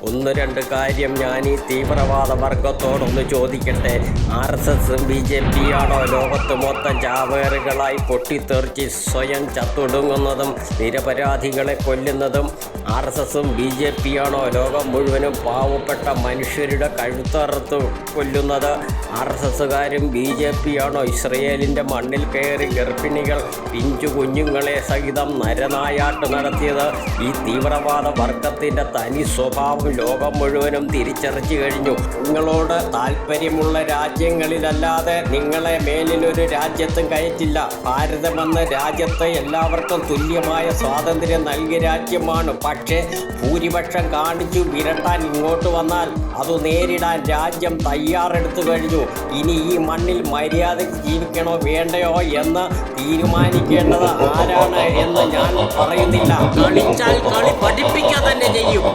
ഒന്ന് രണ്ട് കാര്യം ഞാൻ ഈ തീവ്രവാദ വർഗത്തോടൊന്ന് ചോദിക്കട്ടെ. RSSും BJP ആണോ ലോകത്ത് മൊത്തം ചാവേറുകളായി പൊട്ടിത്തെറിച്ച് സ്വയം ചത്തൊടുങ്ങുന്നതും നിരപരാധികളെ കൊല്ലുന്നതും? RSSും BJP ആണോ ലോകം മുഴുവനും പാവപ്പെട്ട മനുഷ്യരുടെ കഴുത്തറുത്ത് കൊല്ലുന്നത്? RSSകാരും BJP ആണോ ഇസ്രയേലിൻ്റെ മണ്ണിൽ കയറി ഗർഭിണികൾ പിഞ്ചു കുഞ്ഞുങ്ങളെ സഹിതം നരനായാട്ട് നടത്തിയത്? ഈ തീവ്രവാദ വർഗത്തിൻ്റെ തനി സ്വഭാവം ലോകം മുഴുവനും തിരിച്ചറിഞ്ഞു കഴിഞ്ഞു. നിങ്ങളോട് താല്പര്യമുള്ള രാജ്യങ്ങളിലല്ലാതെ നിങ്ങളെ മേലിലൊരു രാജ്യത്തും കയറ്റില്ല. ഭാരതമെന്ന രാജ്യത്ത് എല്ലാവർക്കും തുല്യമായ സ്വാതന്ത്ര്യം നൽകിയ രാജ്യമാണ്. പക്ഷേ ഭൂരിപക്ഷം കാണിച്ചു വിരട്ടാൻ ഇങ്ങോട്ട് വന്നാൽ അത് നേരിടാൻ രാജ്യം തയ്യാറെടുത്തു കഴിഞ്ഞു. ഇനി ഈ മണ്ണിൽ മര്യാദയ്ക്ക് ജീവിക്കണോ വേണ്ടയോ എന്ന് തീരുമാനിക്കേണ്ടത് ആരാണ് എന്ന് ഞാൻ പറയുന്നില്ല. കളിച്ചാൽ കളി പഠിപ്പിക്കുക തന്നെ ചെയ്യും.